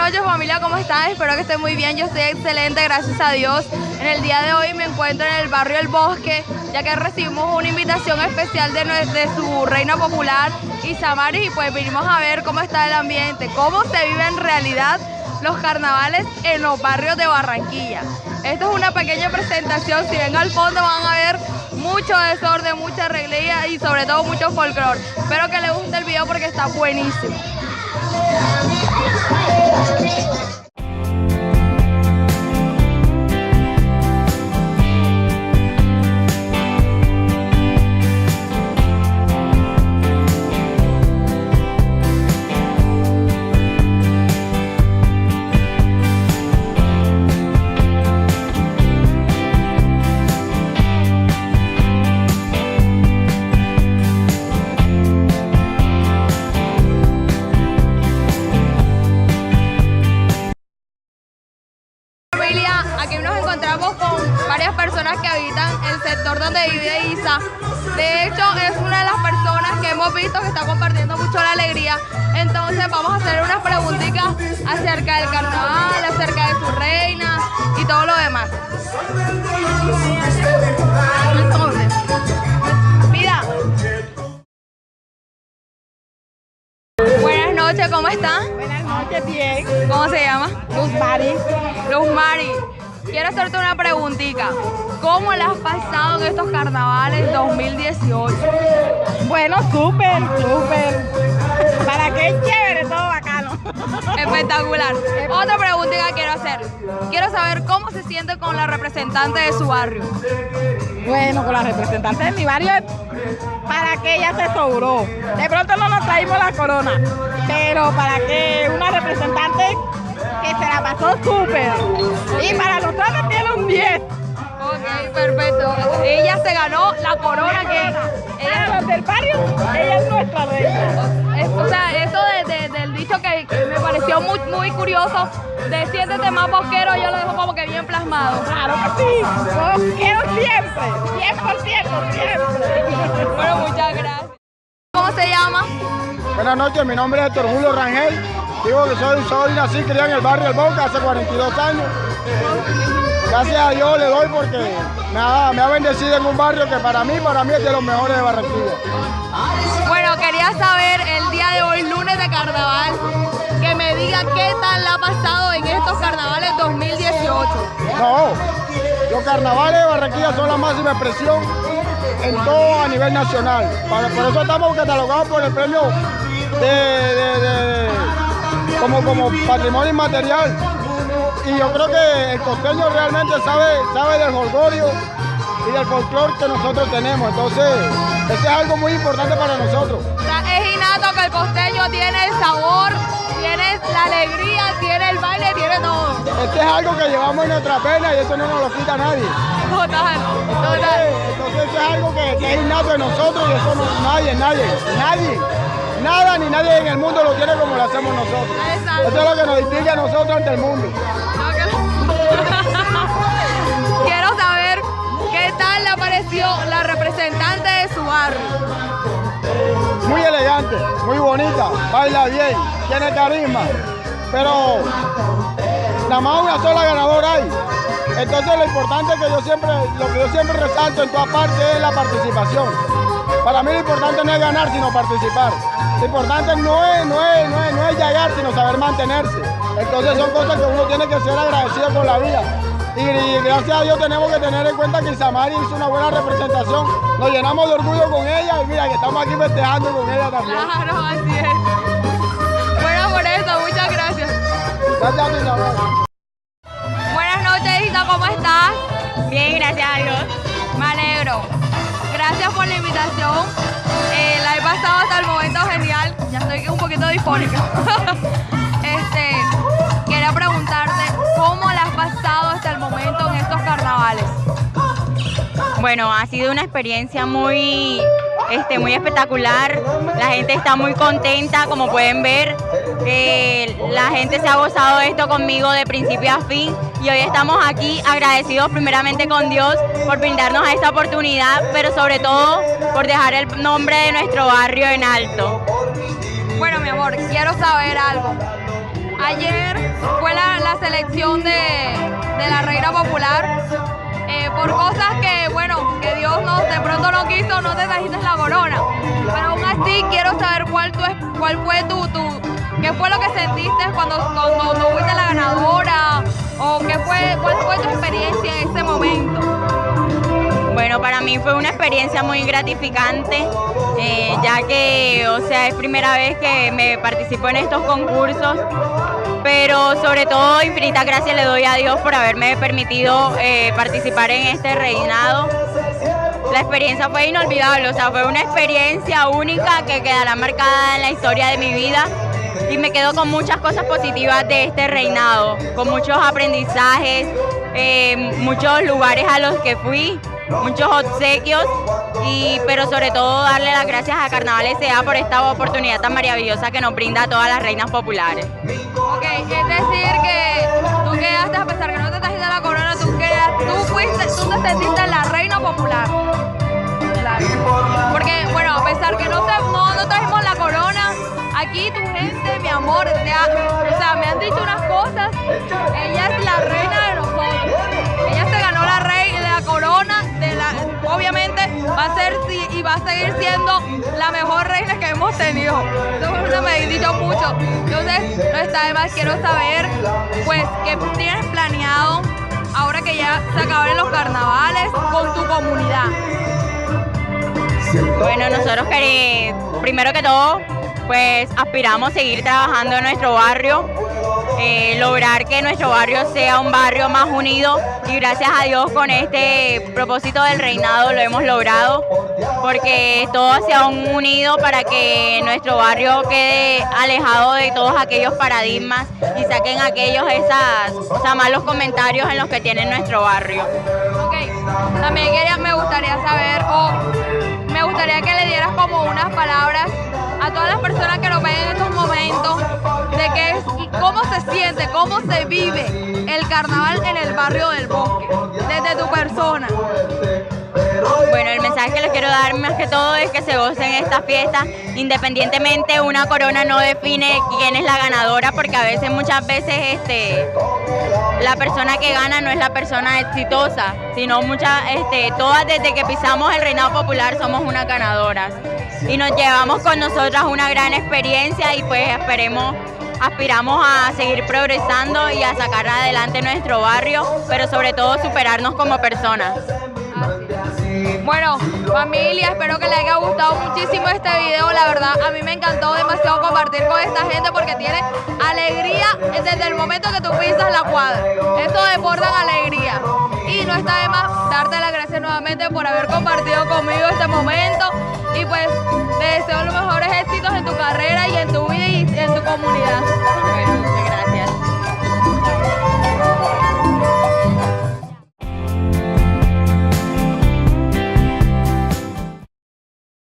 noches familia, ¿cómo están? Espero que estén muy bien, yo estoy excelente, gracias a Dios. En el día de hoy me encuentro en el barrio El Bosque, ya que recibimos una invitación especial de su reina popular, Isamaris, y pues vinimos a ver cómo está el ambiente, cómo se vive en realidad los carnavales en los barrios de Barranquilla. Esto es una pequeña presentación, si ven al fondo van a ver mucho desorden, mucha arreglía y sobre todo mucho folclore. Espero que les guste el video porque está buenísimo. Aquí nos encontramos con varias personas que habitan el sector donde vive Isa. De hecho, es una de las personas que hemos visto que está compartiendo mucho la alegría. Entonces vamos a hacer unas preguntitas acerca del carnaval, acerca de su reina y todo lo demás. Entonces, mira. Buenas noches, ¿cómo están? Buenas noches, bien. ¿Cómo se llama? Luz Mari. Luz Mari. Quiero hacerte una preguntita. ¿Cómo la has pasado en estos carnavales 2018? Bueno, súper. Para que es chévere, todo bacano. Espectacular. Otra preguntita quiero hacer. Quiero saber cómo se siente con la representante de su barrio. Bueno, con la representante de mi barrio, para que ella se sobró. De pronto no nos traímos la corona, pero para que una representante que se la pasó súper. Y para nosotros tiene un 10. Ok, perfecto. Ella se ganó la corona que... Para los del barrio, ella es nuestra reina. O sea, eso del dicho que me pareció muy curioso, de siéntete más bosquero, yo lo dejo como que bien plasmado. Claro que sí, bosquero siempre, 100% siempre. Bueno, muchas gracias. ¿Cómo se llama? Buenas noches, mi nombre es Héctor Julio Rangel. Digo que soy nací y criado en el barrio El Bosque hace 42 años. Gracias a Dios le doy porque me ha bendecido en un barrio que para mí es de los mejores de Barranquilla. Bueno, quería saber el día de hoy, lunes de carnaval, que me diga qué tal la ha pasado en estos carnavales 2018. No, los carnavales de Barranquilla son la máxima expresión en todo a nivel nacional. Por eso estamos catalogados por el premio como patrimonio inmaterial. Y yo creo que el costeño realmente sabe del jolgorio y del folclore que nosotros tenemos. Entonces, eso es algo muy importante para nosotros. O sea, es innato que el costeño tiene el sabor, tiene la alegría, tiene el baile, tiene todo. Este es algo que llevamos en nuestra pena y eso no nos lo quita nadie. Total. Entonces eso es algo que es innato de nosotros y eso nadie, nada ni nadie en el mundo lo tiene como lo hacemos nosotros. Exacto. Eso es lo que nos distingue a nosotros ante el mundo. Quiero saber qué tal le pareció la representante de su barrio. Muy elegante, muy bonita, baila bien, tiene carisma, pero nada más una sola ganadora hay. Entonces lo importante que yo siempre resalto en todas partes es la participación. Para mí lo importante no es ganar, sino participar. Lo importante no es llegar, sino saber mantenerse. Entonces son cosas que uno tiene que ser agradecido con la vida. Y gracias a Dios tenemos que tener en cuenta que Isamaris hizo una buena representación. Nos llenamos de orgullo con ella y mira que estamos aquí festejando con ella también. Claro, así es. Bueno, por eso, muchas gracias. Gracias a ti, Isabel. Buenas noches, Isa, ¿cómo estás? Bien, gracias a Dios. Me alegro. Gracias por la invitación. La he pasado hasta el momento genial. Ya estoy un poquito disfónica. Quería preguntarte cómo la has pasado hasta el momento en estos carnavales. Bueno, ha sido una experiencia muy espectacular. La gente está muy contenta, como pueden ver. La gente se ha gozado de esto conmigo de principio a fin y hoy estamos aquí agradecidos primeramente con Dios por brindarnos esta oportunidad, pero sobre todo por dejar el nombre de nuestro barrio en alto. Bueno, mi amor, quiero saber algo. Ayer elección de la reina popular. Por cosas que, bueno, que Dios de pronto no quiso, no te trajiste la corona. Pero aún así quiero saber cuál fue qué fue lo que sentiste cuando fuiste la ganadora, o cuál fue tu experiencia en ese momento. Bueno, para mí fue una experiencia muy gratificante, ya que, o sea, es primera vez que me participo en estos concursos, pero sobre todo infinitas gracias le doy a Dios por haberme permitido participar en este reinado. La experiencia fue inolvidable, o sea, fue una experiencia única que quedará marcada en la historia de mi vida y me quedo con muchas cosas positivas de este reinado, con muchos aprendizajes, muchos lugares a los que fui, muchos obsequios, pero sobre todo darle las gracias a Carnaval S.A. por esta oportunidad tan maravillosa que nos brinda a todas las reinas populares. Ok, es decir que tú quedaste, a pesar que no te trajiste la corona, tú te sentiste la reina popular. Claro. Porque, bueno, a pesar que no trajimos la corona, aquí tu gente, mi amor, o sea, me han dicho unas cosas. Ella es la reina de nosotros. Ella se ganó la corona, obviamente va a ser y va a seguir siendo la mejor reina que hemos tenido. Eso me han dicho mucho. Entonces, no está de más, quiero saber, pues, qué tienes planeado ahora que ya se acabaron los carnavales con tu comunidad. Bueno, nosotros primero que todo, pues aspiramos a seguir trabajando en nuestro barrio, lograr que nuestro barrio sea un barrio más unido, y gracias a Dios con este propósito del reinado lo hemos logrado, porque todos se han unido para que nuestro barrio quede alejado de todos aquellos paradigmas y saquen aquellos malos comentarios en los que tiene nuestro barrio. Ok, también me gustaría saber, me gustaría que le dieras como unas palabras a todas las personas que nos ven en estos momentos de cómo se siente, cómo se vive el carnaval en el barrio del Bosque, desde tu persona. Bueno, el mensaje que les quiero dar más que todo es que se gocen esta fiesta, independientemente una corona no define quién es la ganadora, porque muchas veces la persona que gana no es la persona exitosa, sino todas desde que pisamos el reinado popular somos unas ganadoras y nos llevamos con nosotras una gran experiencia y pues aspiramos a seguir progresando y a sacar adelante nuestro barrio, pero sobre todo superarnos como personas. Bueno, familia, espero que les haya gustado muchísimo este video. La verdad, a mí me encantó demasiado compartir con esta gente porque tiene alegría desde el momento que tú pisas la cuadra. Eso desbordan alegría. Y no está de más darte las gracias nuevamente por haber compartido conmigo este momento. Y pues, te deseo los mejores éxitos en tu carrera y en tu vida y en tu comunidad.